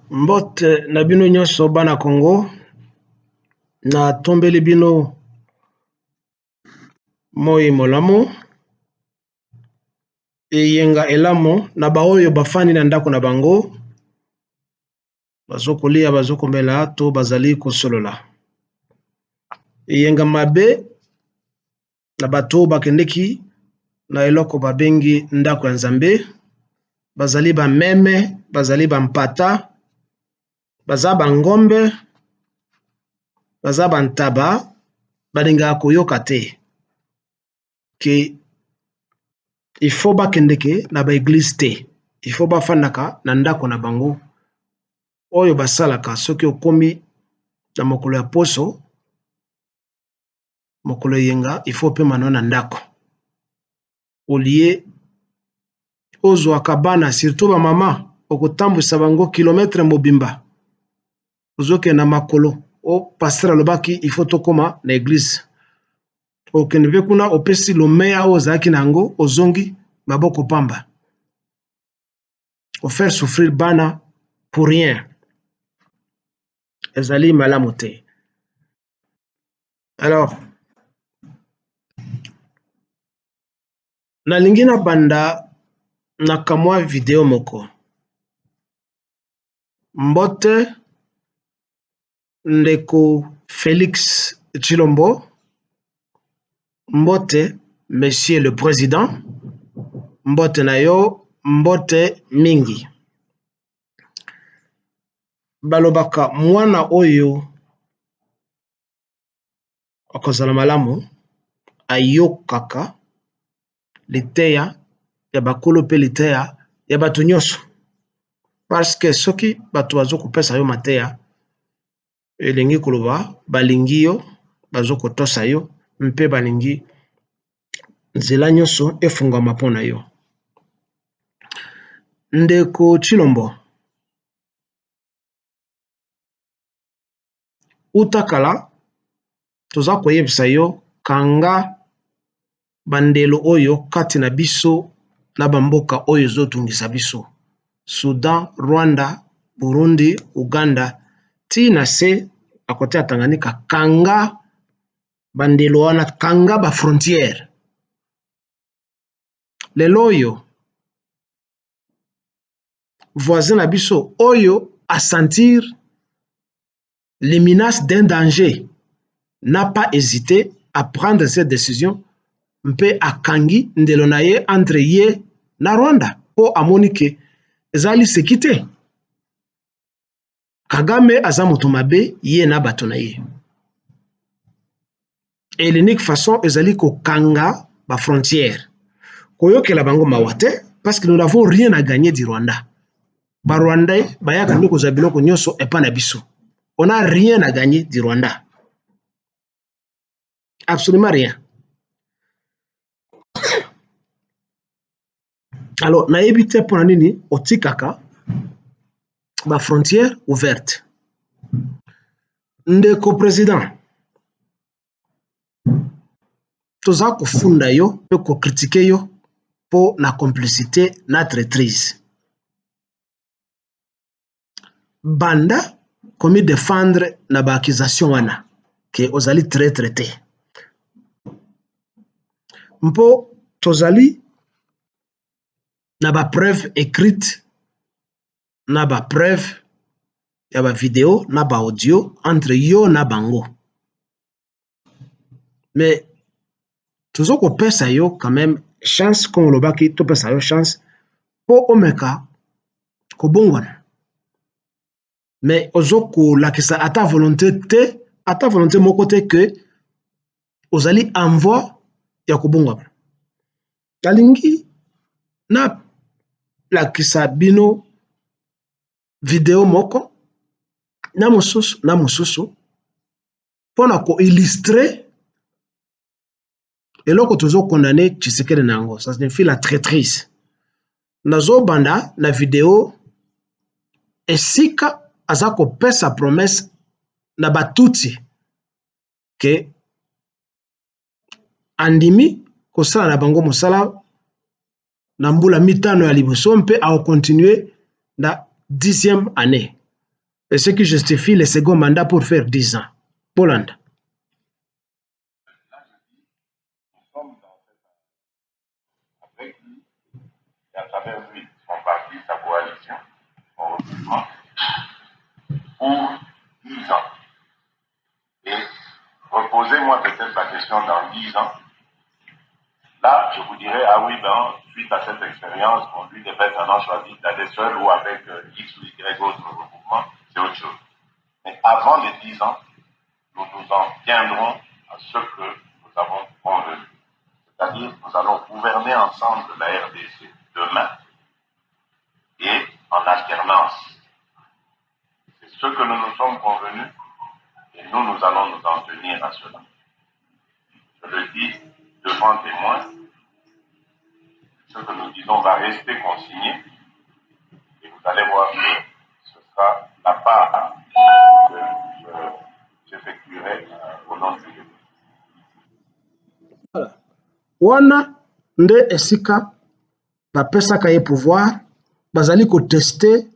Mbote na bino nyonso bana Congo na tombeli bino moi molamu eyenga elamo na baoyo bafani na ndako na bango bazokolia bazokomela to bazali kosolola eyenga mabe na bato bakendeki na eloko babengi ndako ya Nzambe bazali ba meme bazali ba mpata baza bangombe baza bantaba balingaka koyoka te ke il faut bakendeke na ba église te il faut bafandaka na ndako na bango oyo basalaka soki okomi na mokolo ya poso mokolo yenga il faut pema na ndako olie ozwaka bana surtout ba mama okotambwisa bango kilometre mobimba ozoke na makolo o pasteur alobaki il faut tokoma na église okende pe kuna opesi lomeya oyo ozalaki na yango ozongi maboko pamba ofaire souffrir bana pour rien ezali malamu te. Alors nalingi na banda na kamwa video moko mbote ndeko Félix Tshilombo mbote monsieur le président mbote na yo mbote mingi balobaka mwana oyo akozala malamu ayokaka liteya ya bakolo pe liteya ya bato nyonso parce que soki bato bazokopesa yo mateya elingi koloba balingi yo bazokotosa yo mpe balingi nzela nyonso efungama mpona yo. Ndeko Tshilombo utakala toza koyebisa yo kanga bandelo oyo kati na biso na bamboka oyo ezotungisa biso Sudan, Rwanda, Burundi, Uganda ti na se akote ya Tanganyika kanga bandelo wana kanga ba frontière lelo oyo voisin na biso oyo a sentir les menaces d'un danger n'a pas hésité à prendre cette décision mpe akangi ndelo na ye entre ye na Rwanda po amoni ke ezali seki te Kagame aza moto mabe ye na bato na ye et l'unique façon ezali kokanga ba frontière koyokela bango mawa te parce que nous n'avons rien à gagner du Rwanda ba Rwandais bayaka nde kozwa biloko nyonso epa na biso on n'a rien à gagner du Rwanda absolument rien. Alors nayebi te mpona nini otikaka ba frontière ouverte ndeko président toza kofunda yo mpe kokritike yo po na complicité na traîtrise banda komi défendre na ba accusation wana ke ozali traître te mpo tozali na ba preuve écrite na ba preuve ya ba vidéo na ba audio entre yo na bango mais tozo kopesa yo quand même chance comme olobaki topesa yo chance po omeka kobongwana mais ozo kolakisa ata volonté te ata volonté moko te ke ozali envoi ya kobongwana nalingi na lakisa bino video moko na mosusu mpona koillustre eloko tozo condamné Tshisekedi na yango ça signifie la traîtrise nazobanda na video esika aza kopesa promesse na batutsi ke andimi kosala na bango mosala na mbula mitano ya liboso mpe akokontinue na 10e année et ce qui justifie le second mandat pour faire 10 ans. Poland. À travers lui, son parti, sa coalition, son recrutement, pour 10 ans. Et reposez-moi peut-être la question dans 10 ans. Là, je vous dirais, ah oui, ben, suite à cette expérience, on lui devait maintenant choisir d'aller seul ou avec X ou Y autres regroupements, c'est autre chose. Mais avant les 10 ans, nous nous en tiendrons à ce que nous avons convenu. C'est-à-dire, nous allons gouverner ensemble la RDC demain et en alternance. C'est ce que nous nous sommes convenus et nous allons nous en tenir à cela. Je le dis devant témoins, ce que nous disons va rester consigné et vous allez voir que ce sera la part que j'effectuerai au nom de Dieu. Voilà. Wana nde esika bapesaka ye pouvoir bazali koteste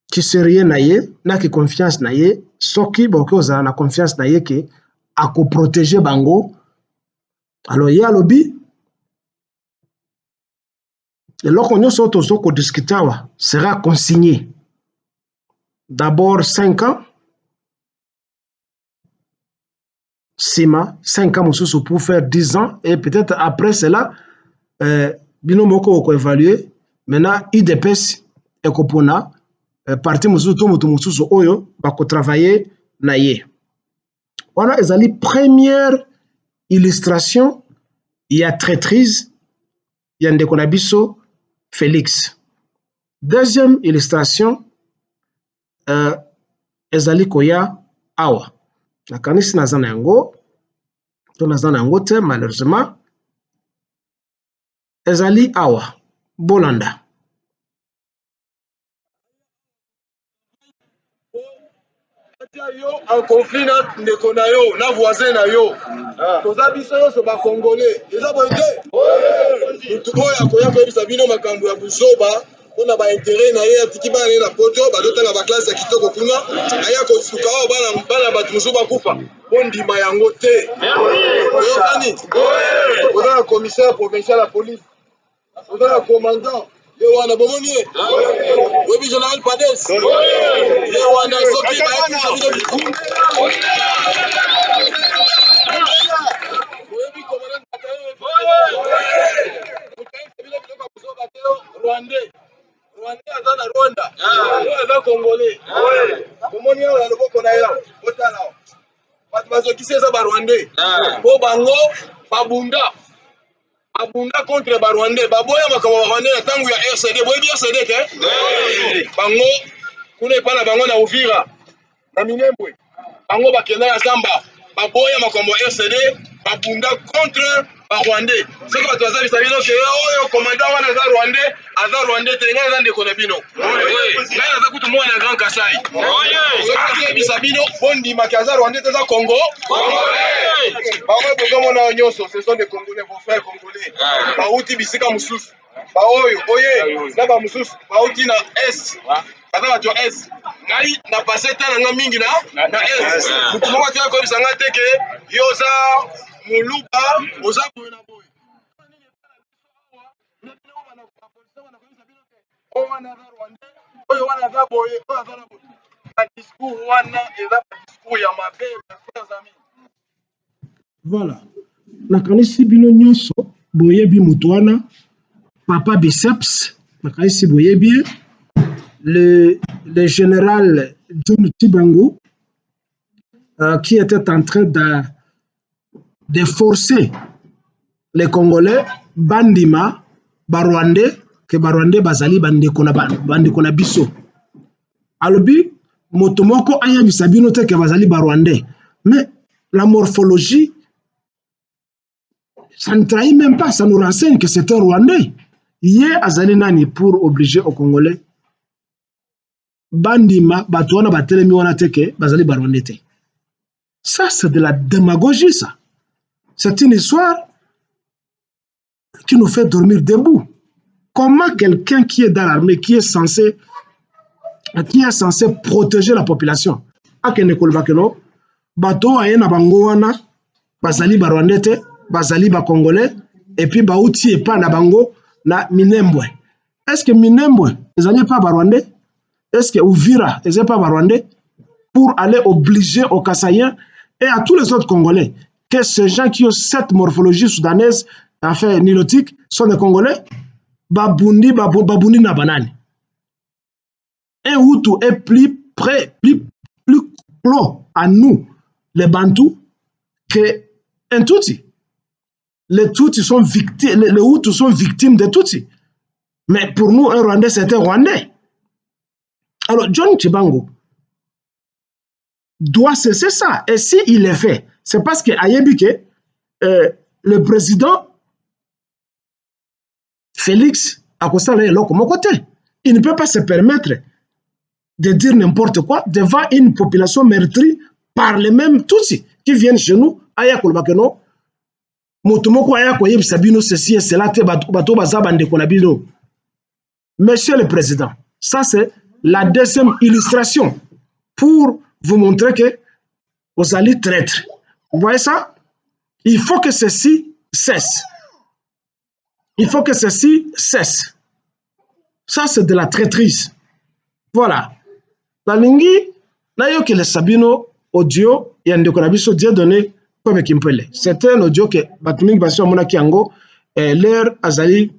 kiserie na ye na ki confiance na ye soki bokoki kozala na confiance na ye ke akoprotege bango. Alors ye alobi eloko nyonso oyo tozo kodiskute awa sera consigné. D'abord 5 ans, sima 5 ans mosusu pour faire 10 ans et peut-être après cela bino moko okoévaluer maintenant idps ekopona parti mosusu to moto mosusu oyo bakotravailler na ye. Wana ezali première illustration ya traîtrise ya ndeko na biso Félix. Deuxième illustration ezali koya awa nakanisi naza na yango to naza na yango te malheureusement ezali awa bolanda. Yo en conflit na ndeko na yo na voisin na yo toza biso nyonso bacongolais eza boye te mutu oyo akoya koyebisa bino makambo ya buzoba mpona baintere na ye atiki bana ye na poto bazotanga baklase ya kitoko kuna aya kosuka oyo bana bato mosusu bakufa mpo ndima yango te oyokani oza na commissaire provincial ya police oza na commandant ye wana bomoni ye oyebi général Pades ye wana soki bayakisa bino bikumbe oyebi commandant bataillon motaisa bino biloko ya kozoba te rwandais aza na Rwanda oyo aza congolais bomoni awa na loboko na ye otala bato bazokisi eza barwandais mpo bango babunda contre barwandais baboya makambo barwandais na ntango ya RCD boyebi RCD te bango kuna epai na bango na Uvira na Minembwe bango bakenda na zamba baboya makambo ya RCD babunda contre barwandais soki bato baza bisa bino ke oyo commandant wana aza rwandais te ngai aza ndeko na bino ngai naza kutu mwana na Grand Kasai soki toyebisa bino bondimaki aza rwandais te aza Congo bango bozomona nyonso ce sont des Congolais vos frères congolais bauti bisika mosusu baoyo oye na bamosusu bauti na est baza bato ya est ngai na pase ta na nga mingi na est mutu moko atika koyebisa ngai te ke yo oza moluba oza boye na boye oyo wana aza rwandais oyo wana aza boye oyo aza na boye badiscours wana eza badiscours ya mabe frères amis. Voilà. Nakanisi bino nyonso boyebi mutu wana Papa Biceps nakanisi boyebi le général John Tibangu qui était en train de forcer les Congolais bandima barwandais que barwandais bazali bandeko na biso alobi moto moko ayebisa bino te ke bazali barwandais mais la morphologie ça ne trahit même pas, ça nous renseigne que c'est un Rwandais. Hier, azali nani pour obliger aux Congolais bandima batouana batelemi wana teke bazali barwandais te. Ça, c'est de la démagogie, ça. C'est une histoire qui nous fait dormir debout. Comment quelqu'un qui est dans l'armée, qui est censé qui est censé protéger la population. Akende kolbakeno, bato aye na bango wana, bazali ba Rwandais te, bazali ba Congolais, et puis bauti epa na bango na Minembwe. Est-ce que Minembwe, ezali pas ba Rwandais? Est-ce que Uvira, ezali pas ba Rwandais? Pour aller obliger aux Kassaïens et à tous les autres Congolais que ces gens qui ont cette morphologie soudanaise, enfin nilotique, sont des Congolais, babundi na banane. Un Hutu est plus près, plus clos à nous, les Bantous, qu'un Tutsi. Les Tutsis sont victimes, les Hutus sont victimes des Tutsis. Mais pour nous, un Rwandais, c'est un Rwandais. Alors, John Tchibango doit cesser ça. Et s'il le fait, c'est parce que Ayebike, le président Félix Akosala est là comme côté. Il ne peut pas se permettre de dire n'importe quoi devant une population meurtrie par les mêmes Tutsis qui viennent chez nous. Aya kolbakeno, motomoko aya koyeb sabino ceci et cela te bato bazabande konabino. Monsieur le Président, ça c'est la deuxième illustration pour vous montrer que vous allez traître. Vous voyez ça? Il faut que ceci cesse. Il faut que ceci cesse. Ça, c'est de la traîtrise. Voilà. La lingi, nayo que le Sabino audio, il y a un déconabiso Dieu donné comme Kimpele. C'est un audio que Batuming Basio Mona Kiango, l'air Azali,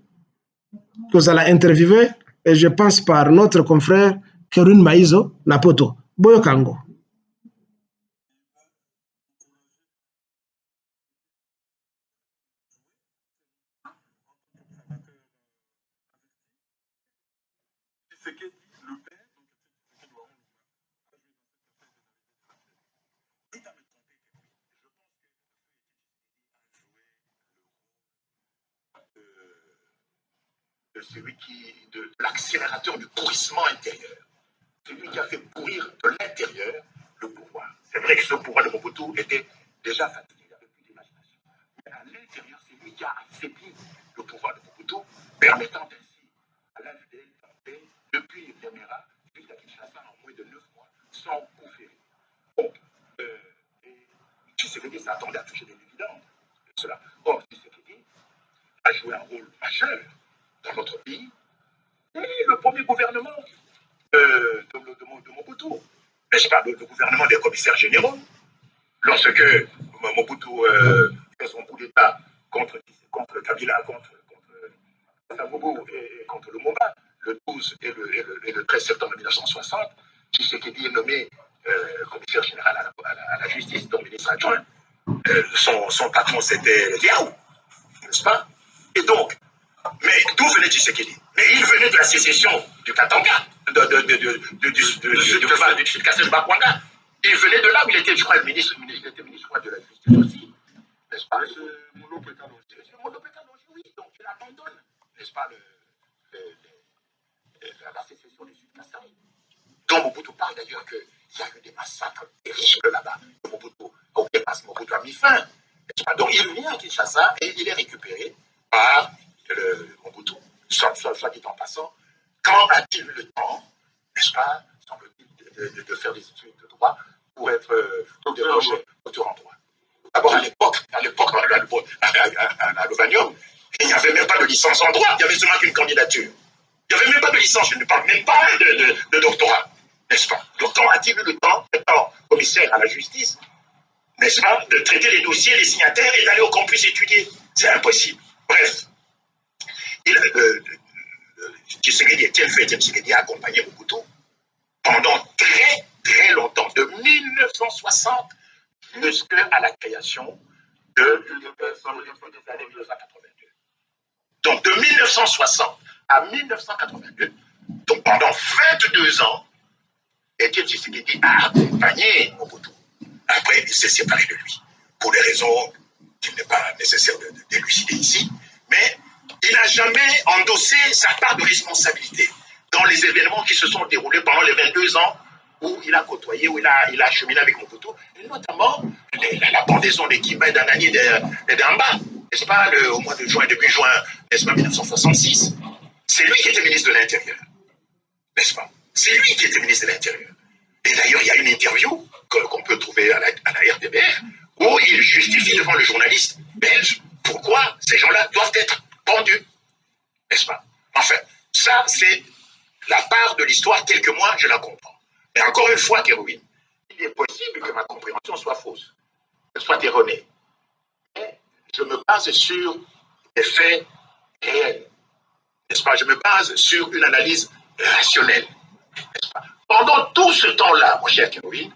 que vous allez interviewer, et je pense par notre confrère Kerun Maïzo, Napoto. Boyo Kango. De l'accélérateur du pourrissement intérieur. Celui qui a fait pourrir de l'intérieur le pouvoir. C'est vrai que ce pouvoir de Mobutu était déjà fatigué, il n'y avait plus d'imagination. Mais à l'intérieur, c'est lui qui a affaibli le pouvoir de Mobutu, permettant ainsi à l'AFDL d'entrer depuis Demera jusqu'à Kinshasa en moins de 9 mois sans coup ferré. Donc, Tshisekedi s'attendait à toucher des dividendes de cela. Or, Tshisekedi a joué un rôle majeur dans notre pays. Et le premier gouvernement de Mobutu, n'est-ce pas, le gouvernement des commissaires généraux, lorsque Mobutu fait son coup d'État contre Kabila, contre Samogo et contre Lumumba, le 12 et le 13 septembre 1960, Tshisekedi est nommé commissaire général à la justice, donc ministre adjoint. Son patron, c'était Diaou, n'est-ce pas? Et donc, mais d'où venait Tshisekedi? Mais il venait de la sécession du Katanga, du Sud-Kassel-Bakwanga. Il venait de là où il était, je crois, ministre de la Justice aussi, n'est-ce pas? Oui, donc il abandonne, n'est-ce pas, la sécession du Sud-Kassel. dont Mobutu parle d'ailleurs qu'il y a eu des massacres terribles là-bas. Mobutu a mis fin. Donc il vient à Kinshasa et il est récupéré par Mobutu. Soit dit en passant, quand a-t-il eu le temps, n'est-ce pas, de faire des études de droit pour être auteur en droit? D'abord, à l'époque, à l'Ovanium, il n'y avait même pas de licence en droit, il n'y avait seulement qu'une candidature. Il n'y avait même pas de licence, je ne parle même pas de doctorat, n'est-ce pas? Donc, quand a-t-il eu le temps, étant commissaire à la justice, n'est-ce pas, de traiter les dossiers, les signataires et d'aller au campus étudier? C'est impossible. Bref, Tshisekedi a accompagné Mobutu pendant très, très longtemps, de 1960 jusqu'à la création des années 1982. Donc, de 1960 à 1982, donc pendant 22 ans, Étienne Tshisekedi a accompagné Mobutu. Après, il s'est séparé de lui, pour des raisons qu'il n'est pas nécessaire d'élucider ici, mais il n'a jamais endossé sa part de responsabilité dans les événements qui se sont déroulés pendant les 22 ans où il a côtoyé, où il a cheminé avec Mobutu, et notamment la pendaison des Kimba, d'Anani et d'Amba, n'est-ce pas, au mois de juin, début juin, n'est-ce pas, 1966. C'est lui qui était ministre de l'Intérieur, n'est-ce pas? C'est lui qui était ministre de l'Intérieur. Et d'ailleurs, il y a une interview qu'on peut trouver à la RTBF où il justifie devant le journaliste belge pourquoi ces gens-là doivent être pendus. N'est-ce pas? Enfin, ça, c'est la part de l'histoire telle que moi, je la comprends. Mais encore une fois, Kérouine, il est possible que ma compréhension soit fausse, soit erronée. Mais je me base sur des faits réels. N'est-ce pas? Je me base sur une analyse rationnelle. N'est-ce pas? Pendant tout ce temps-là, mon cher Kérouine,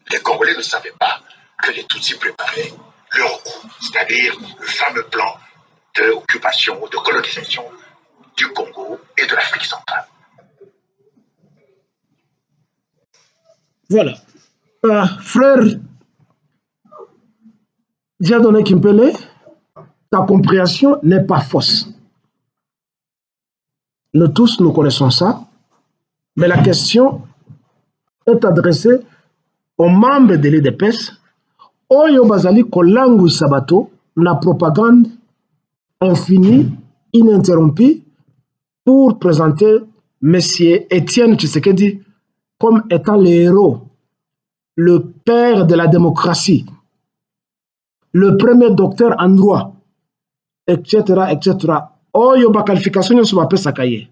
les Congolais ne savaient pas que les Tutsis préparaient leur coup, c'est-à-dire le fameux plan d'occupation, de colonisation du Congo et de l'Afrique centrale. Voilà. Frère Dieudonné Kimpele, ta compréhension n'est pas fausse. Nous tous, nous connaissons ça, mais la question est adressée aux membres de l'UDPS, oyo bazali kolangu sabato na propagande infinie, ininterrompue, pour présenter M. Étienne Tshisekedi comme étant le héros, le père de la démocratie, le premier docteur en droit, etc., etc. Oyo ba qualification nyonso bapesaka ye.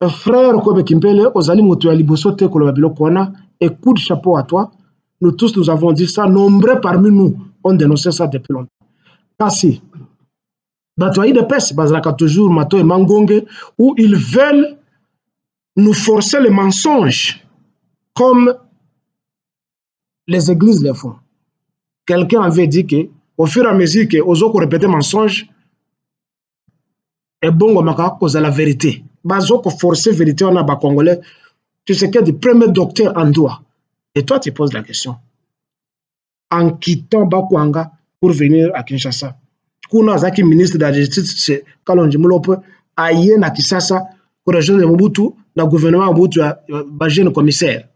Frère Kobe Kimpele, ozali moto ya liboso te koloba biloko wana, et coup de chapeau à toi. Nous tous, nous avons dit ça. Nombreux parmi nous ont dénoncé ça depuis longtemps. Kasi, bato ya UDPS bazalaka toujours mato et mangonge, où ils veulent nous forcer le mensonge comme les églises le font. Quelqu'un avait dit que au fur et à mesure que ozoko répéter mensonge, et bon maka cause la vérité. Bazoko forcer vérité on a ba congolais. Tu sais que le premier docteur en droit. Et toi tu poses la question. En quittant Bakwanga pour venir à Kinshasa. Kuna zaki ministre de la justice c'est Kalonji Mulope aye na Kinshasa pour rejoindre Mobutu, le gouvernement Mobutu ba jeune commissaire.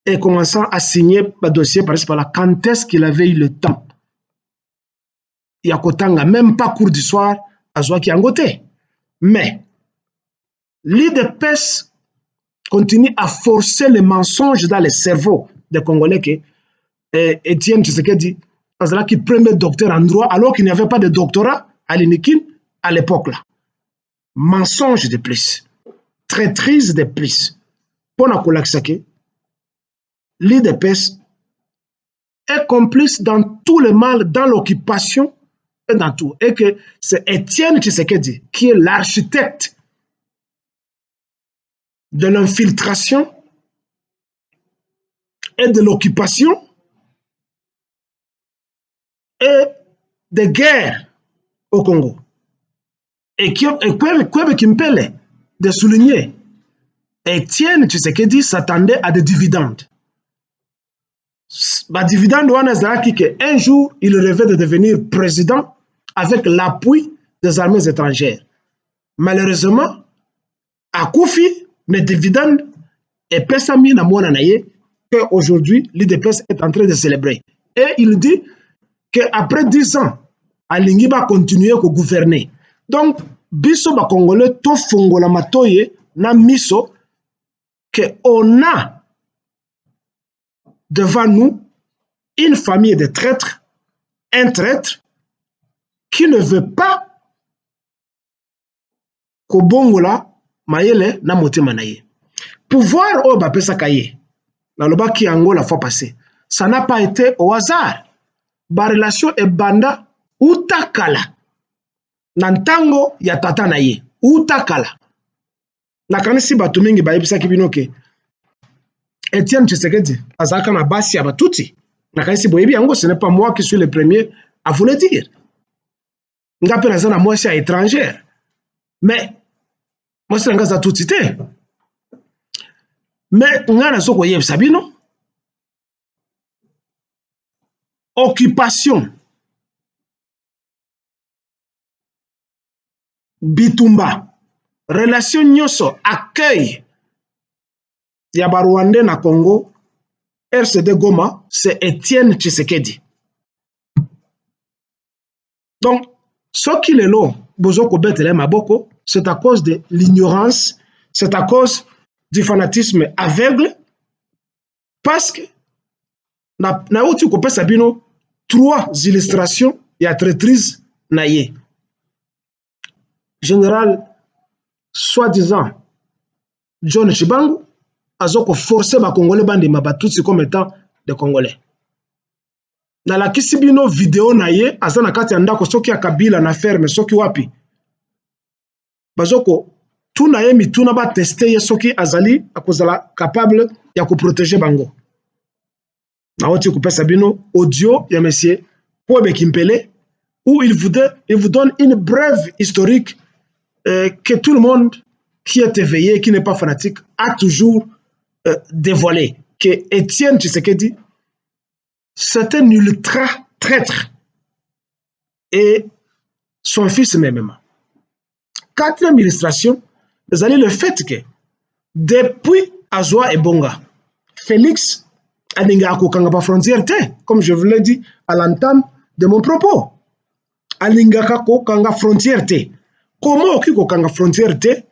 Et commençant à signer le dossier par là, quand est-ce qu'il avait eu le temps? Il y a Kotanga, même pas cours du soir, à Zouaki Angote. Mais l'UDPS continue à forcer les mensonges dans les cerveaux des Congolais que Étienne Tshisekedi, qui premier docteur en droit, alors qu'il n'y avait pas de doctorat à l'INIKIN à l'époque là. Mensonge de plus, traîtrise de plus. Pour la Kolakisake, l'UDPS est complice dans tout le mal, dans l'occupation et dans tout. Et que c'est Étienne Tshisekedi qui est l'architecte de l'infiltration et de l'occupation et des guerres au Congo. Et Kwebe Kimpele de souligner, Étienne Tshisekedi s'attendait à des dividendes. Les dividendes, un jour, il rêvait de devenir président avec l'appui des armées étrangères. Malheureusement, à Koufi, mes dividendes et Pesami na mwana naye qu'aujourd'hui, l'UDPS est en train de célébrer. Et il dit qu'après 10 ans, Alingi va continuer à gouverner. Donc, biso ba Congolais, to fongola matoye na miso qu'on a devant nous une famille de traîtres, un traître qui ne veut pas que bongola mayele na motema na ye. Pouvoir au bapesa kaye, na loba ki yango la fois passée, ça n'a pas été au hasard. Ba relation e banda utakala nantango ya tata na ye utakala. Nakanisi bato mingi bayebisaki bino ke Étienne Tshisekedi azalaka na basi ya batuti. Nakanisi boyebi yango, ce n'est pas moi qui suis le premier à vous le dire. Nga pe naza na mwasi ya étrangère. Mais mwasi na nga za tuti te. Mais nga nazo koyebisa bino occupation bitumba relation nyonso accueil ya ba Rwandais na Congo RCD Goma, c'est Étienne Tshisekedi. Donc ce qui est là, c'est à cause de l'ignorance, c'est à cause du fanatisme aveugle, parce que na uti kopesa bino 3 illustrations ya traîtrise na ye. Général soi-disant John Chibangu azoko forcer ba Congolais bandima batutsi comme étant des Congolais. Na la kisibino vidéo na ye azana kati ya ndako soki ya Kabila na ferme soki wapi. Bazoko tuna ye mituna ba tester ye soki azali akozala capable ya ko protéger bango. Na oti kopesa bino audio ya monsieur Pobe Kimpele où il vous donne une brève historique que tout le monde qui est éveillé, qui n'est pas fanatique, a toujours dévoilé. Que Étienne Tshisekedi, c'est un ultra traître. Et son fils même. 4e illustration, vous allez le fait que depuis Azwa et Bonga, Félix Aninga Akokanga pa frontière te, comme je vous l'ai dit à l'entame de mon propos. Aninga Akokanga frontière te. Comment okikokanga frontière te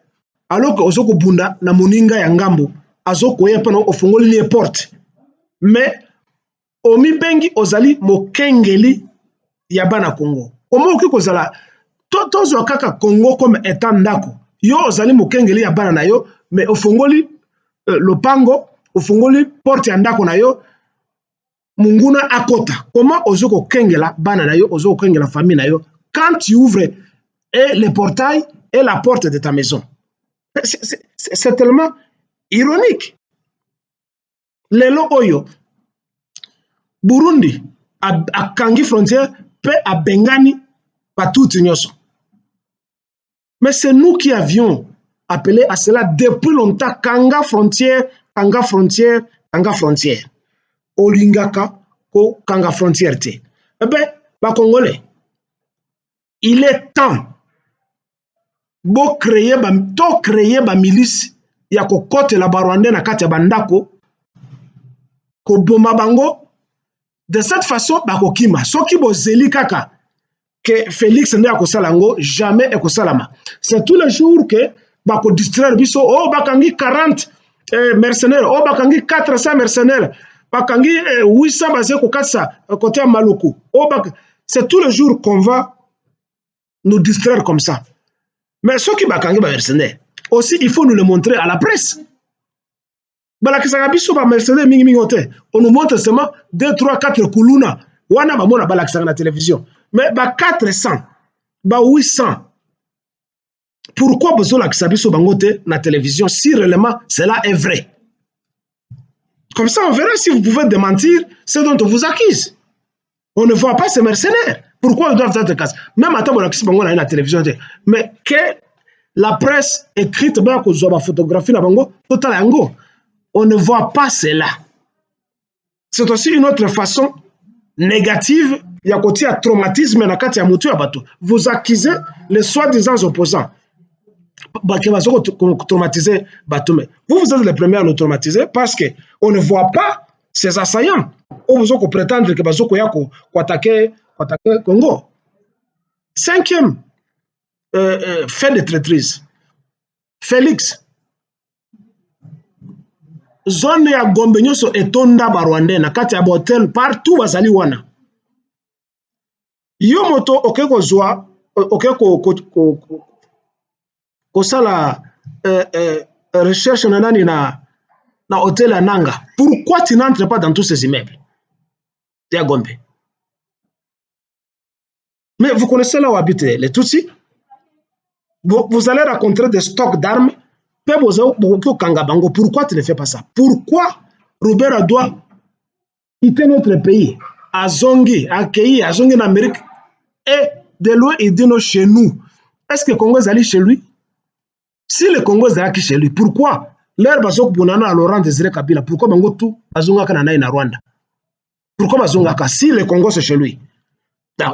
alors que ozoko bunda na moninga ya ngambo azoko yepa na ofongoli ni porte mais omi bengi ozali mokengeli ya bana Congo. Comment okikozala tozo kaka Congo comme état ndako yo ozali mokengeli ya bana na yo mais ofongoli lopango ofongoli porte ya ndako na yo munguna akota. Comment ozoko kengela bana na yo ozoko kengela famille na yo quand tu ouvres et le portail et la porte de ta maison. C'est tellement ironique. Lelo oyo, Burundi a kangi frontière pe a bengani partout nyoso. Mais c'est nous qui avions appelé à cela depuis longtemps kanga frontière, kanga frontière, kanga frontière. Olingaka ko kanga frontière te. Eh ben, ba Congolais, il est temps bo créer ba milice ya ko kote la Barwandais na kati ya bandako ko boma bango de cette façon ba ko kima soki bo zeli kaka que Félix ne akosala ngo jamais ekosalama. C'est tous les jours que ba ko distraire biso oh bakangi 40 mercenaires oh bakangi 400 mercenaires bakangi 800 basé ko katsa côté Maluku oh c'est tous les jours qu'on va nous distraire comme ça. Mais ceux qui bakangi ba mercenaires aussi il faut nous le montrer à la presse. Balakisaka biso ba mercenaires mingi mingi hote. On nous montre seulement 2 3 4 kuluna. Wana ba mona balakisaka na télévision. Mais ba 400 ba 800. Pourquoi besoin lakisa biso bangote na télévision si réellement cela est vrai? Comme ça on verra si vous pouvez démentir ce dont on vous accuse. On ne voit pas ces mercenaires. Pourquoi ils doivent être cassés? Même à temps, on a la télévision. Mais que la presse écrite, photographie, on ne voit pas cela. C'est aussi une autre façon négative. Il y a côté à traumatisme. Vous accusez les soi-disant opposants. Vous êtes les premiers à nous traumatiser parce qu'on ne voit pas ces assaillants. On vous prétendre que vous attaquer Congo. 5e fait de traîtrise. Félix. Zone ya Gombe nyoso etonda Barwandais na kati ya hotel partout bazali wana. Yo moto okeko zwa okeko kosala recherche na nani na hôtel à Nanga. Pourquoi tu n'entres pas dans tous ces immeubles? Ya Gombe. Mais vous connaissez là où habitent les Tutsis. Vous allez rencontrer des stocks d'armes. Pourquoi tu ne fais pas ça? Pourquoi Roubera doit quitter notre pays? Azongi, accueilli, Azongi en Amérique. Et de loin, il dit non chez nous. Est-ce que le Congo est allé chez lui? Si le Congo est allé chez lui, pourquoi l'air Bazok Bounana à Laurent Désiré Kabila? Pourquoi Bangotu Azonga Kanana na Rwanda? Pourquoi Bazongaka? Si le Congo c'est chez lui.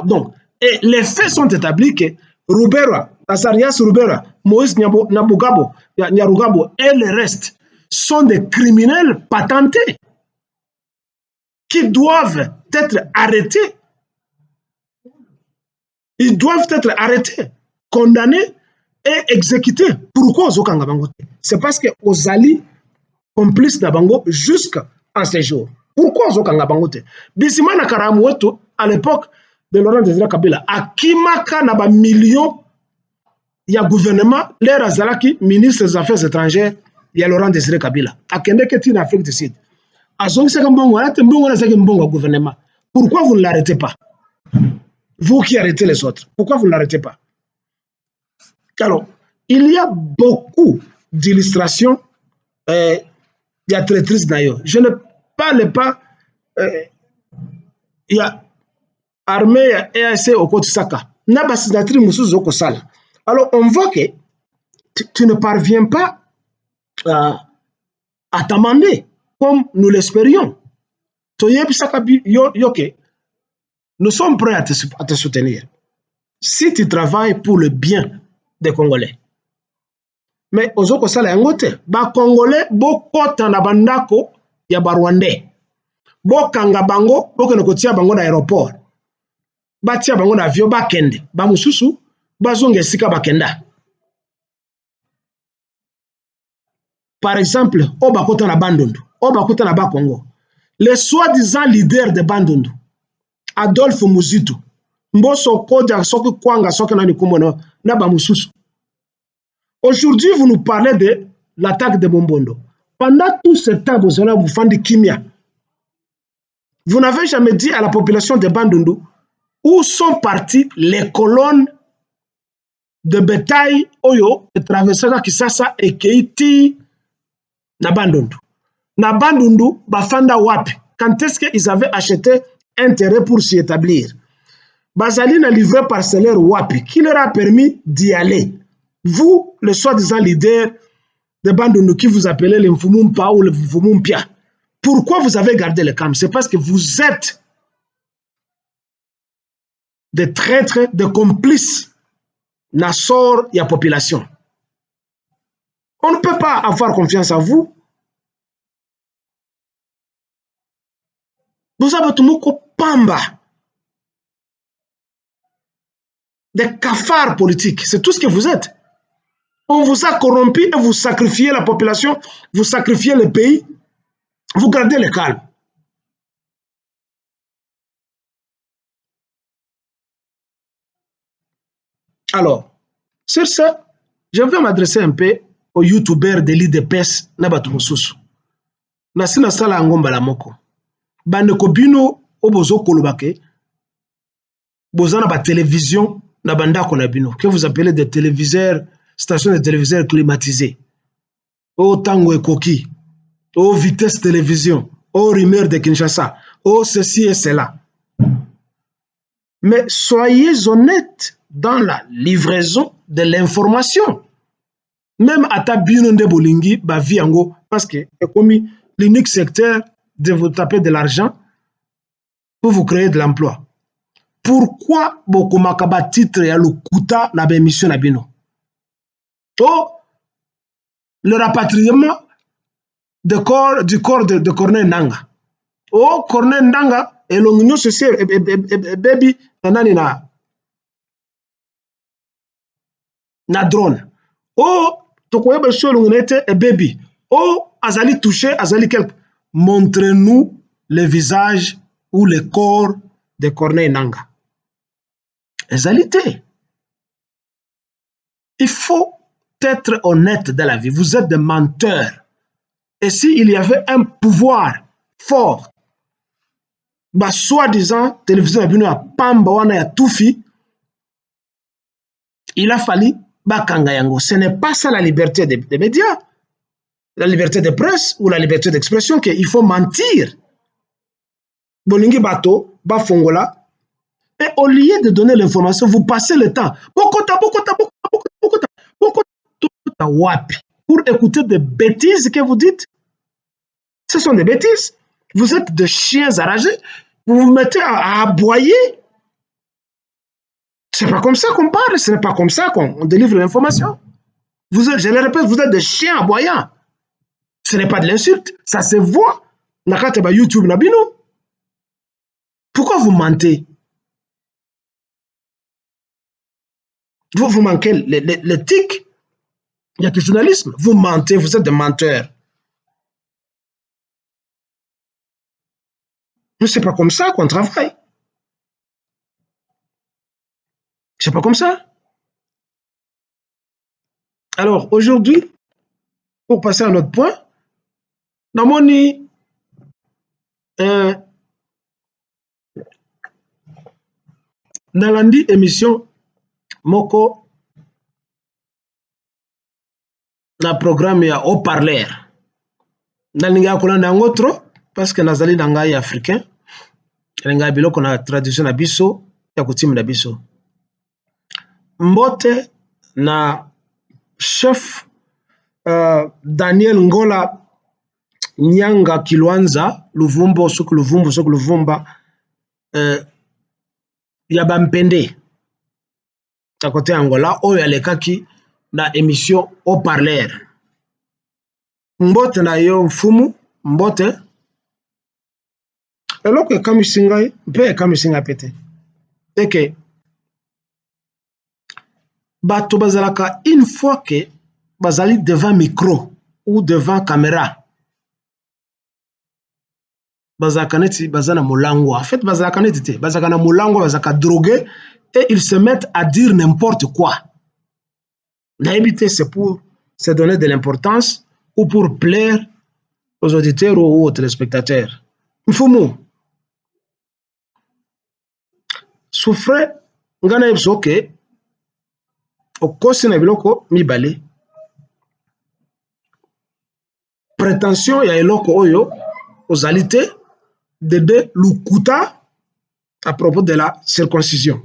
Donc, et les faits sont établis que Roubera, Azarias Roubera, Moïse Nyarugabo et le reste sont des criminels patentés qui doivent être arrêtés. Ils doivent être arrêtés, condamnés et exécutés. Pourquoi Zokanga Bangote? C'est parce que Ozali complice na bango jusqu'à ce jour. Pourquoi Zokanga Bangote? Bisimana Karamueto, à l'époque de Laurent Désiré Kabila, Akimaka na ba millions ya gouvernement, l'air Azalaki, ministre des Affaires étrangères, ya Laurent Désiré Kabila. Akende Keti en Afrique du Sud. Azongi Saka Mbongo, Alate Mbongo na Saka Mbongo au gouvernement. Pourquoi vous ne l'arrêtez pas? Vous qui arrêtez les autres, pourquoi vous ne l'arrêtez pas? Alors, il y a beaucoup d'illustrations traîtrices d'ailleurs. Je ne parle pas, il y a armée, il y a EAC au côté Saka. Alors, on voit que tu ne parviens pas à t'amender comme nous l'espérions. Nous sommes prêts à te soutenir si tu travailles pour le bien des Congolais. Mais ozoko sala yangote ba Congolais bokota na bandako ya Barwandais bokanga bango bokene kotia bango na aéroport batia bango na avion bakende ba mususu bazonga esika bakenda. Par exemple, o bakota na Bandundu, o bakota na Bakongo, le soi-disant leader de Bandundu Adolphe Muzitu mboso koja soki kwanga soki na nikumono na ba mususu. Aujourd'hui, vous nous parlez de l'attaque de Mombondo. Pendant tout ce temps, vous faites du kimia. Vous n'avez jamais dit à la population de Bandundu où sont parties les colonnes de bétail Oyo de traversera Kisasa et Keiti na Bandundu. Na Bandundu, Bafanda Wapi. Quand est-ce qu'ils avaient acheté un terrain pour s'y établir? Bazali n'a livré parcellaire Wapi qui leur a permis d'y aller. Vous, le soi-disant leader de Bandundu qui vous appelez le Mfumumpa ou le Mfumumpia, pourquoi vous avez gardé le calme? C'est parce que vous êtes des traîtres, des complices na sort ya population. On ne peut pas avoir confiance en vous. Vous avez tout le monde pamba. Des cafards politiques, c'est tout ce que vous êtes. On vous a corrompu et vous sacrifiez la population, vous sacrifiez le pays, vous gardez le calme. Alors, sur ça, je vais m'adresser un peu aux youtubeurs de l'IDPS Nabatu Mususu. Nasina sala ngomba la moko. Bandeko bino obozo kolobake, bozana ba télévision na bandako na bino, que vous appelez des téléviseurs, stations de téléviseurs climatisées. Au Tango et Koki, au Vitesse Télévision, au Rumeur de Kinshasa, au ceci et cela. Mais soyez honnêtes dans la livraison de l'information. Même à ta binonde bolingi, ba viango, parce que c'est comme l'unique secteur de vous taper de l'argent pour vous créer de l'emploi. Pourquoi beaucoup makaba titre ya lukuta na bémission na bino? Oh, le rapatriement du corps de Corneille Nanga. Oh, Corneille Nanga et l'union sociale baby nanani na drone. Oh, tokoye beso l'unité et baby. Oh, azali touché, azali quelque. Montrez-nous le visage ou le corps de Corneille Nanga. Azalité. Il faut être honnête dans la vie. Vous êtes des menteurs. Et s'il y avait un pouvoir fort, bah, soi-disant, télévision à Pamba wana ya Toufi, il a fallu bakanga yango. Ce n'est pas ça la liberté des médias, la liberté de presse ou la liberté d'expression, qu'il faut mentir. Bolingi bato, bafongola, et au lieu de donner l'information, vous passez le temps. Bokota, wapi. Pour écouter des bêtises que vous dites. Ce sont des bêtises. Vous êtes des chiens enragés. Vous vous mettez à aboyer. C'est pas comme ça qu'on parle. Ce n'est pas comme ça qu'on délivre l'information. Je le répète, vous êtes des chiens aboyants. Ce n'est pas de l'insulte. Ça se voit. Nakateba YouTube Nabino. Pourquoi vous mentez? Vous manquez l'éthique. Il y a du journalisme. Vous mentez, vous êtes des menteurs. Mais c'est pas comme ça qu'on travaille. C'est pas comme ça. Alors, aujourd'hui, pour passer à notre point, namoni nalandi émission moko na programme ya haut-parleur. Nalinga kolanda yango trop parce que nazali na ngai africain. Nalinga biloko na tradition na biso ya kutima na biso. Mbote na chef Daniel Ngola Nyanga Kilwanza Luvumbo soki Luvumba ya bampende à côté Angola oyo alekaki na émission haut-parleur. Mbote na yo mfumu mbote eloko ekamwisi ngai mpe ekamwisi ngai pete eke bato bazalaka une fois que bazali devant micro ou devant caméra bazalaka neti bazana molango. En fait bazalaka neti te bazalaka na molango bazalaka drogué et ils se mettent à dire n'importe quoi. Nayebi te c'est pour se donner de l'importance ou pour plaire aux auditeurs ou aux téléspectateurs. Mfumu souffre ngana yebso ke okosi na biloko mibale prétention ya eloko oyo ozali te de lukuta à propos de la circoncision.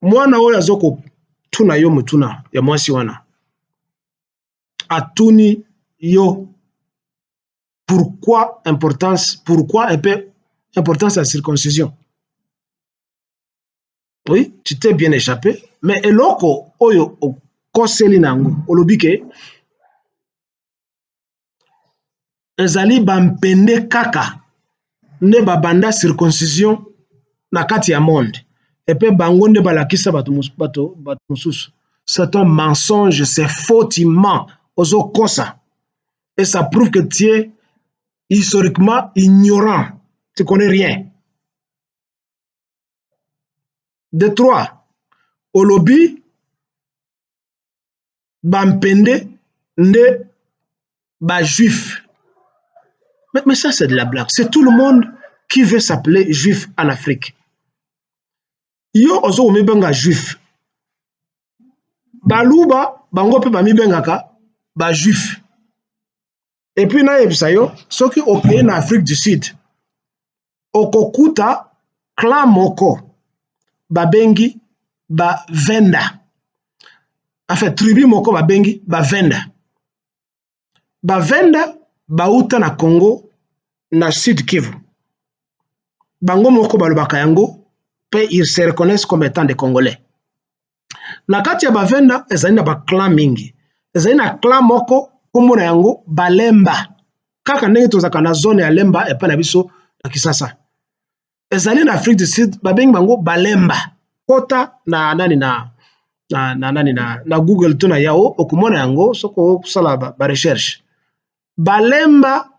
Mwana oyo azoko tuna yo mutuna ya mwasi wana atuni yo pourquoi un peu importance de la circoncision. Oui, tu t'es bien échappé, mais eloko oyo okoseli nango olobi ke ezali bampende kaka nde babanda circoncision na kati ya monde et puis bango nde balakisa bato mosusu. C'est un mensonge, c'est faux, tu mens ozo kosa et ça prouve que tu es historiquement ignorant, tu connais rien. De trois, olobi bampende nde ba juif. Mais ça c'est de la blague. C'est tout le monde qui veut s'appeler juif en Afrique. Yo ozo omibenga juif. Baluba bango pe bamibengaka ba juif. Et puis na yebisa yo soki okeye na Afrique du Sud okokuta clan moko babengi ba venda. En fait tribu moko babengi ba venda. Ba venda bauta na Congo na Sud Kivu. Bango moko balobaka yango pe ils se reconnaissent comme étant des Congolais. Na kati ya ba venda ezali na ba clan mingi. Ezali na clan moko kombo na yango Balemba. Kaka ndenge tozaka na zone ya Lemba epa na biso na Kisasa. Ezali na Afrique du Sud babengi bango Balemba. Kota na nani na Google to na yao okumona yango soko kusala ba recherche. Balemba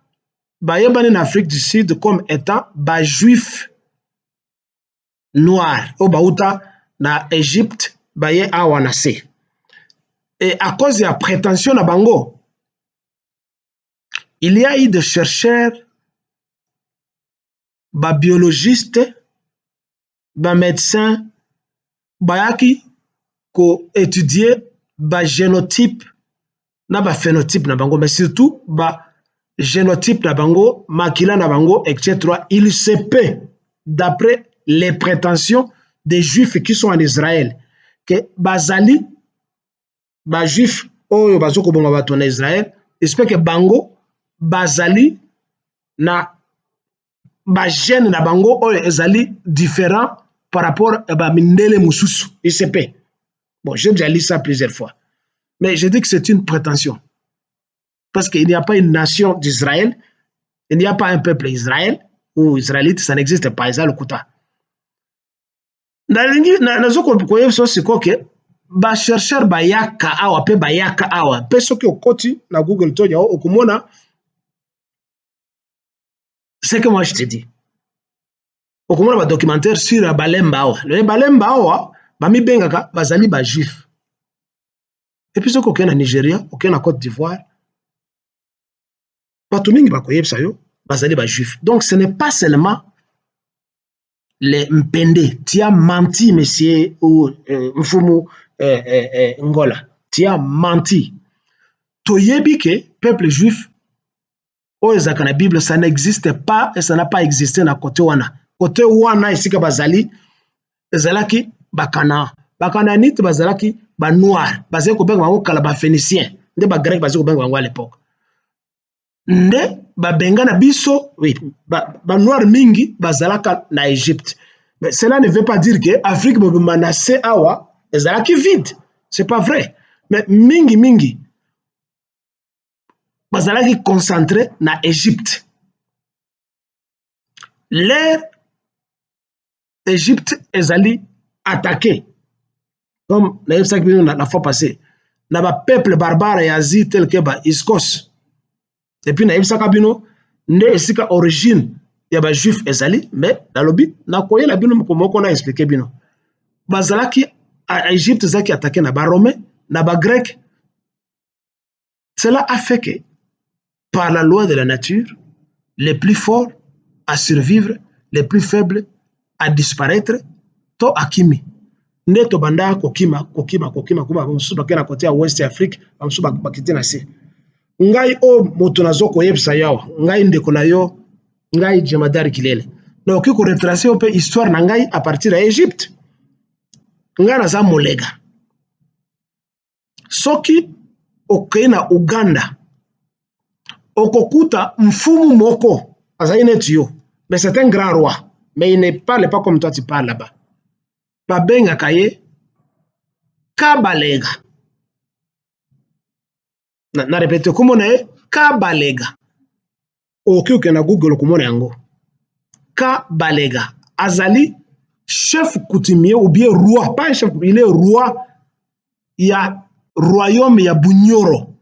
bayebani na Afrique du Sud comme étant ba juif noir o bauta na Égypte baye awa na se. Et à cause de la prétention na bango, il y a eu des chercheurs, ba biologistes, ba médecins, bayaki ko étudier ba génotype na ba phénotype na bango, mais surtout ba génotype na bango, makila na bango, etc. Il se peut, d'après les prétentions des juifs qui sont en Israël, que bazali ba juif oyo bazoko bonga bato na Israël, espère que bango bazali na ba gène na bango oyo ezali différent par rapport à ba mindele mususu. Il se peut. Bon, j'ai déjà lu ça plusieurs fois. Mais je dis que c'est une prétention. Parce qu'il n'y a pas une nation d'Israël, il n'y a pas un peuple Israël ou israélite, ça n'existe pas. Isa lokuta. Nazoko koyebi so siko ke ba chercheur bayaka awa pe bayaka awa pe soki okoti na Google to yao okumona ce que moi je te dis. Au comment un documentaire sur Balemba. Le Balemba, bami bengaka, bazali ba juif. Et puis ce qu'on a en Nigeria, aucun en Côte d'Ivoire, pas tout le monde va sayo, bazali ba juif. Donc ce n'est pas seulement les Mpende. Tu as menti, monsieur ou Mfumu Ngola. Tu as menti. Toyebi que peuple juif, au la Bible, ça n'existe pas et ça n'a pas existé dans côté wana. Côté wana ici que bazali, bazalaki bakana. Bakananite bazalaki ba noir. Bazali ko benga bango kala ba phénicien. Nde ba grec bazali ko benga bango à l'époque. Nde ba benga na biso, oui, ba noir mingi bazalaka na Égypte. Mais cela ne veut pas dire que Afrique peut menacer awa ezalaki vide. C'est pas vrai. Mais mingi bazalaki concentré na Égypte. L'ère Égypte ezali attaqué. Comme la fois passée. Na ba peuple barbare et Asie tel que ba Iskos. Et puis na yebisaka bino nde esika origine ya ba juif ezali, mais dans le but na koyela bino moko na expliquer bino. Bazalaki à Égypte zaki attaqué na ba romain, na ba grec. Cela a fait que par la loi de la nature, les plus forts à survivre, les plus faibles à disparaître, to akimi. Nde to banda kokima kuma musu bakena côté à West Afrique, musu bakite na se. Ngai o moto nazo koyebisa yawa, ngai ndeko na yo, ngai jemadari kilele. Donc ki ko retracer un peu histoire na ngai à partir de Égypte. Ngai naza molega. Soki okei na Uganda, okokuta mfumu moko, azali neti yo, mais c'est un grand roi, mais il ne parle pas comme toi tu parles là-bas. Babengaka ye Kabalega. Na répété komona ye Kabalega. Oki na Google komona yango. Kabalega. Azali chef coutumier ou bien roi, pas un chef, il est roi ya royaume ya Bunyoro.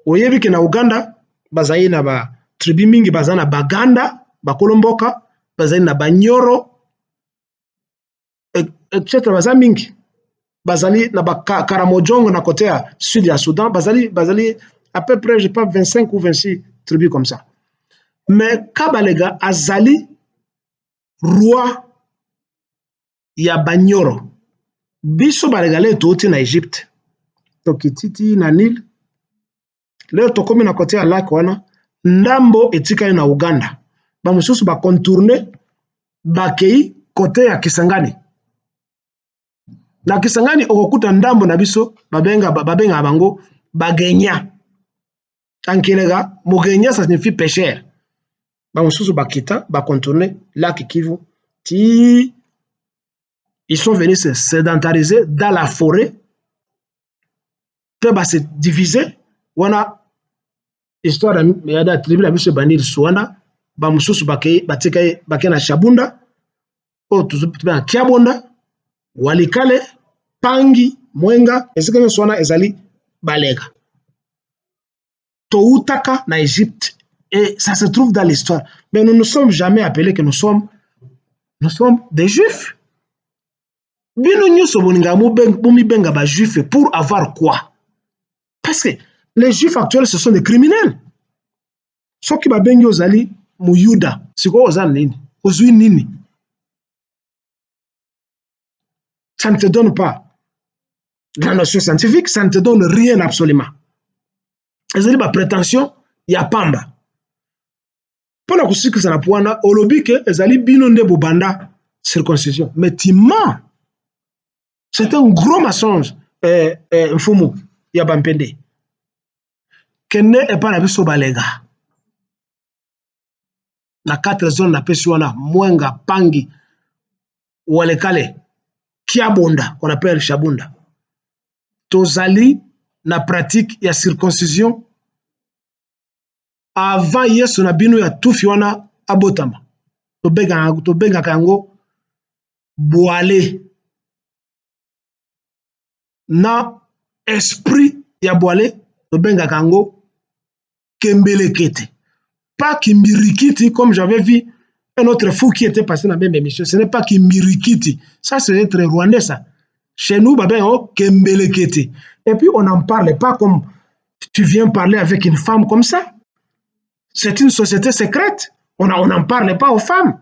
Oyebi ke na Uganda bazali na ba tribu mingi bazana Baganda, Bakolomboka, bazali na Banyoro, etc. bazali mingi. Bazali na ba Karamojong na côté à sud ya Soudan, bazali à peu près je pense 25 ou 26 tribus comme ça. Mais Kabalega azali roi ya Banyoro. Biso balegale toti na Égypte. Tokititi na Nil. Leo tokomi na côté ya lac wana, ndambo etikali na Uganda. Ba mususu ba contourner bakei côté ya Kisangani. Na Kisangani okokuta ndambo na biso babenga bango bagenya. Ankelega mogenya ça signifie pêcheur. Ba mususu bakita ba contourner lac Kivu. Ils sont venus se sédentariser dans la forêt. Puis ba se diviser. Wana histoire ya da tribu la biso banir Suwana, ba mususu bakena na Shabunda, o tuzubana Kiabonda, Walikale, Pangi, Mwenga, ezekeme Suwana ezali Balega. Toutaka na Égypte, et ça se trouve dans l'histoire. Mais nous ne sommes jamais appelés que nous sommes des juifs. Bino nyuso boninga mumi benga ba juifs pour avoir quoi? Parce que les juifs actuels ce sont des criminels. Soki ba bengi ozali muyuda, siko ozali nini? Ozui nini? Ça ne te donne pas la notion scientifique, ça ne te donne rien absolument. Ezali ba prétention ya pamba. Pona kusiki sana puana olobi ke ezali bino nde bobanda circoncision. Mais tu mens. C'est un gros mensonge. Mfumu ya Bampende. Kene epa na biso balega. Na 4 zones na pesi wana Mwenga, Pangi, Walikale, Kiabonda, qu'on appelle Shabunda. Tozali na pratique ya circoncision avant Yesu na bino ya tufi wana abotama. Tobenga kango boale. Na esprit ya boale tobenga kango kembelekete. pas Kimbirikiti, comme j'avais vu un autre fou qui était passé dans la même émission. Ce n'est pas Kimbirikiti. Ça, c'est être rwandais, ça. Chez nous, oh, Kembelekete. Et puis, on n'en parle pas comme tu viens parler avec une femme comme ça. C'est une société secrète. On n'en parle pas aux femmes.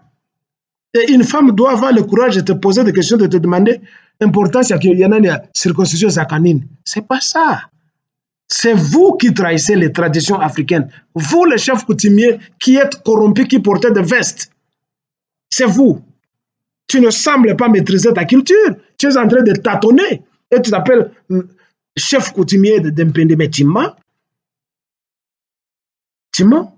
Et une femme doit avoir le courage de te poser des questions, de te demander l'importance qu'il y en a une circoncision zakanine. C'est pas ça. C'est vous qui trahissez les traditions africaines. Vous, les chefs coutumiers, qui êtes corrompus, qui portez des vestes. C'est vous. Tu ne sembles pas maîtriser ta culture. Tu es en train de tâtonner. Et tu t'appelles chef coutumier de Mpende. Mais tu mens. Tu mens.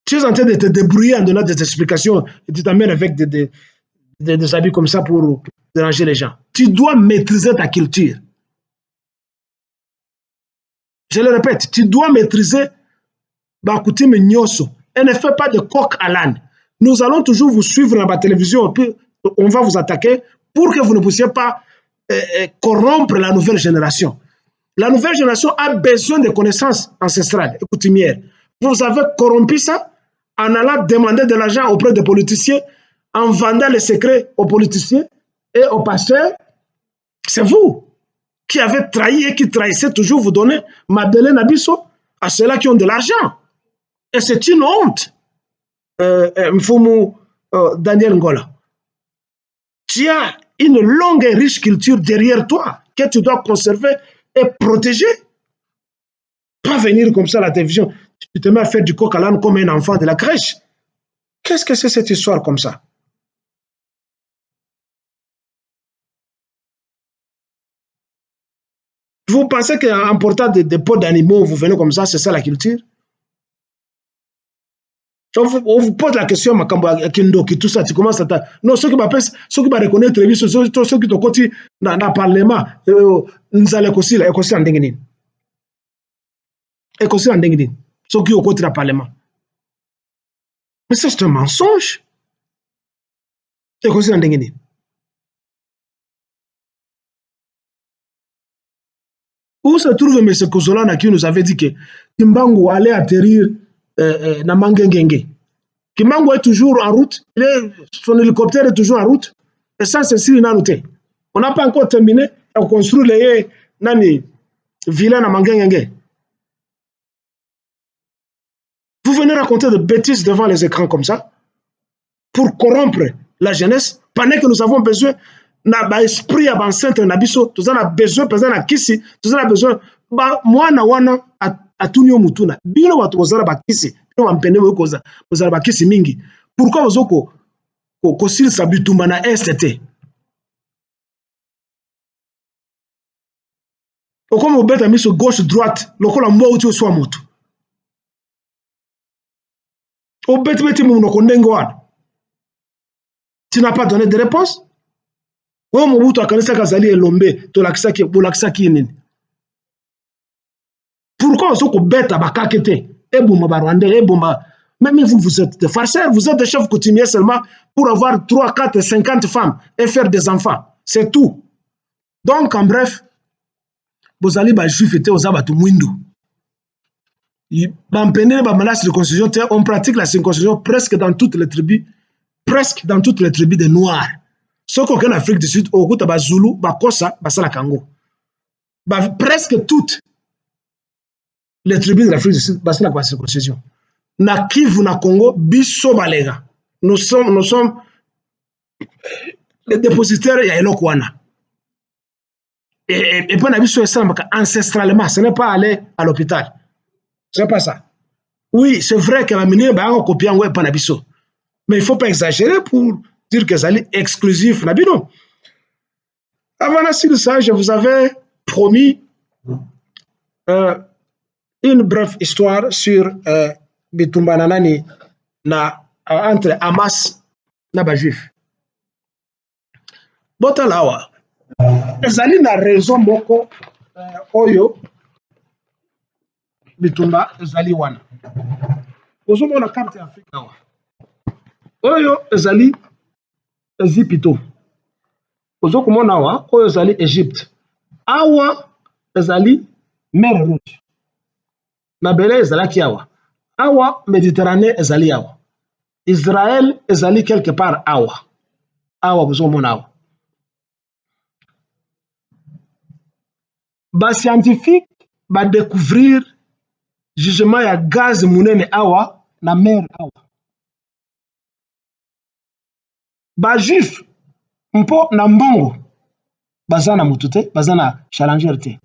Tu es en train de te débrouiller en donnant des explications et tu t'amènes avec des habits comme ça pour déranger les gens. Tu dois maîtriser ta culture. Je le répète, tu dois maîtriser Bakoutim Nyoso et ne fais pas de coq à l'âne. Nous allons toujours vous suivre dans la télévision, puis on va vous attaquer pour que vous ne puissiez pas corrompre la nouvelle génération. La nouvelle génération a besoin de connaissances ancestrales et coutumières. Vous avez corrompu ça en allant demander de l'argent auprès des politiciens, en vendant les secrets aux politiciens et aux pasteurs. C'est vous qui avez trahi et qui trahissez toujours, vous donnez Madeleine Abisso à ceux-là qui ont de l'argent. Et c'est une honte, Mfumu Daniel Ngola. Tu as une longue et riche culture derrière toi que tu dois conserver et protéger. Pas venir comme ça à la télévision, tu te mets à faire du coq à l'âne comme un enfant de la crèche. Qu'est-ce que c'est cette histoire comme ça? Vous pensez qu'en portant des peaux d'animaux, vous venez comme ça, c'est ça la culture? On vous pose la question, tout ça, tu commences à... Non, ceux qui vont reconnaître, ceux qui te côté dans le Parlement, nous allons aussi en déguiner. Et aussi en déguiner. Ceux qui ont côté dans le Parlement. Mais c'est un mensonge. Et aussi en déguiner. Où se trouve M. Kosolana qui nous avait dit que Kimbangu allait atterrir dans Mangengenge? Kimbangu est toujours en route, son hélicoptère est toujours en route, et ça c'est sûr, on n'a pas encore terminé à construire les villas dans Mangengenge. Vous venez raconter des bêtises devant les écrans comme ça pour corrompre la jeunesse pendant que nous avons besoin na esprit ya centre na biso, tozana besoin pesa na kisi, tozana besoin mwana wana atunyo mutuna bino watu bozala bakisi bino bampende bokoza bozala bakisi mingi. Pourquoi bozoko kosilisa bitumba na STT? Okoma obeta miso gauche droite lokola mbo uti oswa mutu obeti beti munoko ndenge wana. Tu n'as pas donné de réponse. Oyo Mobutu akanisa kazali elombe tolakisaki bolakisaki nini? Pourquoi osoko beta bakakete ebuma ba Rwandais ebuma? Même vous êtes des farceurs, vous êtes des chefs coutumiers seulement pour avoir 3, 4, 50 femmes et faire des enfants. C'est tout. Donc en bref, bozali ba juif était aux abatu mwindu. Bampene ba menace de circoncision, on pratique la circoncision presque dans toutes les tribus des Noirs. Sauf qu'en Afrique du Sud, au Kouta, Zulu, Kosa, Basala Kango. Presque toutes les tribus de l'Afrique du Sud, Basala la circoncision. Na Kivu, na Congo, Bisso Balega. Nous sommes les dépositaires, il y a Elokwana. Et puis, on a vu sur ça ancestralement, ce n'est pas aller à l'hôpital. Ce n'est pas ça. Oui, c'est vrai que la mine va copier en web Panabiso. Mais il ne faut pas exagérer pour dire que c'est exclusif. Avant de ça, je vous avais promis une brève histoire sur Bitumba Nanani entre Hamas et les Juifs. Botalawa, ezali na raison moko oyo Bitumba ezali wana. Ozomona na carte ya Afrika wa. Oyo ezali Ezipito. Ozokomona wa oyo ezali Égypte. Awa ezali mer Rouge. Na bele ezalaki awa. awa Méditerranée ezali awa. Israël ezali quelque part awa. Awa bozomona awa. Ba scientifique ba découvrir jugement ya gaz munene awa na mer awa. Ba juif mpo na mbongo baza na mutu te, baza na challenger te.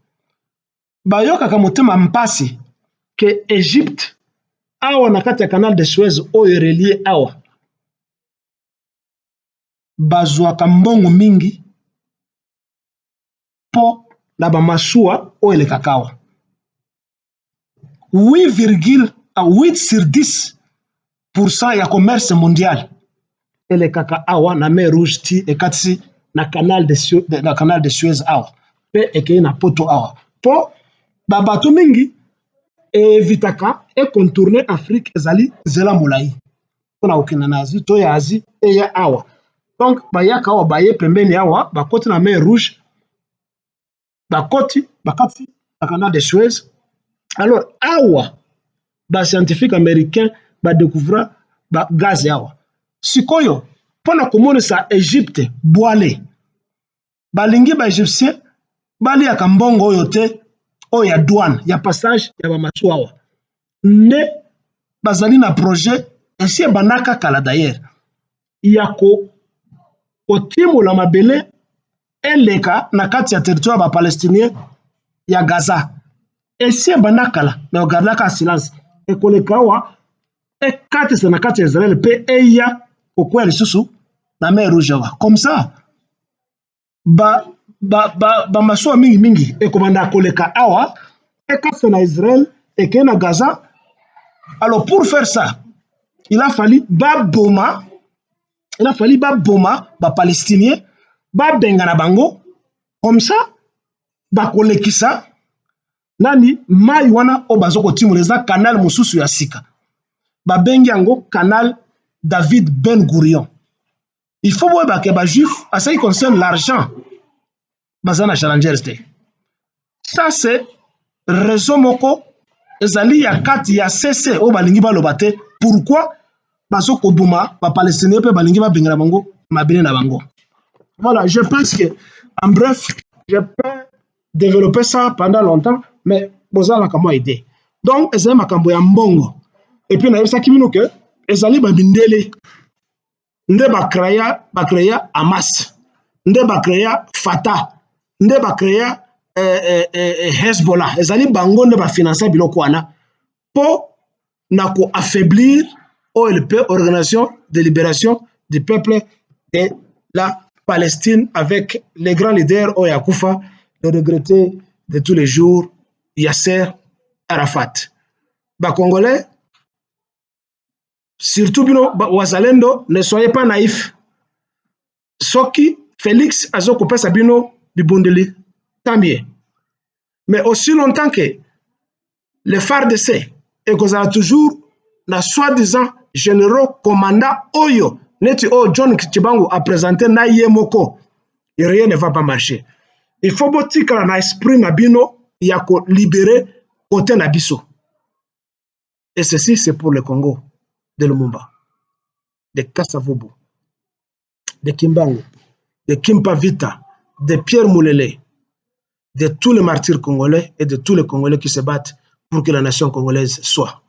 Bayokaka motema mpasi ke Egypte awa na kati ya canal de Suez oyo relie awa bazwaka mbongo mingi po na bamasuwa oyo elekaka awa. 8,8 sur 10% ya commerce mondial elekaka awa na mer rouge ti ekatisi na canal de Suez awa pe ekei na poto awa po babato mingi evitaka contourner Afrique ezali nzela molai mpona kokende na Asie to ya Asie eya awa. Donc bayaka awa baye pembeni awa bakoti na mer rouge bakati na canal de Suez. Alors awa ba scientifique américain ba découvrir ba gaz awa. Sikoyo mpona komonisa Egypte bwale balingi ba Egyptien baliaka mbongo oyo te oyo ya douane ya passage ya bamasu awa nde bazali na projet esi ebandaka kala d'ailleurs ya kotimola mabele eleka na kati ya territoire ba palestinien ya Gaza esi ebanda kala me ogardaka silence ekoleka awa ekatisa na kati ya Israël pe eya kokwea lisusu na mer rouge awa comme ça bamasuwa mingi ekobanda koleka awa ekatisa na Israël ekei na Gaza. Alors pour faire ça il a fallu baboma ba palestinien babenga na bango comme ça bakolekisa nani mai wana o bazo kotimula eza canal mosusu ya sika babengi yango canal David Ben Gurion. Il faut boyeba ke ba juif à ce qui concerne l'argent baza na challenger te. Ça c'est raison moko ezali ya kati ya CC o balingi baloba te pourquoi bazo kobuma ba palestinien pe balingi babenga na bango mabele na bango. Voilà, je pense que en bref je peux développer ça pendant longtemps mais bozala ka moi idée. Donc ezali makambo ya mbongo et puis na yebisaki bino ke ezali babindele nde bakreya Hamas nde bakreya Fatah nde bakreya Hezbollah ezali bango nde bafinansa biloko wana po na ko affaiblir OLP, Organisation de libération du peuple de la Palestine, avec les grands leaders Oya Koufa, le regretté de tous les jours Yasser Arafat. Ba Congolais, surtout bino Wazalendo, ne soyez pas naïfs. Soki Félix Azoko pesa bino bibundeli, tant mieux. Mais aussi longtemps que les FARDC et qu'on a toujours na soi-disant généraux commandant Oyo, neti o John Kichibangu a présenté na yemoko, et rien ne va pas marcher. Il faut botika na esprit na bino yako libérer côté na biso. Et ceci c'est pour le Congo de Lumumba, de Kasavubu, de Kimbangu, de Kimpa Vita, de Pierre Moulele, de tous les martyrs congolais et de tous les Congolais qui se battent pour que la nation congolaise soit.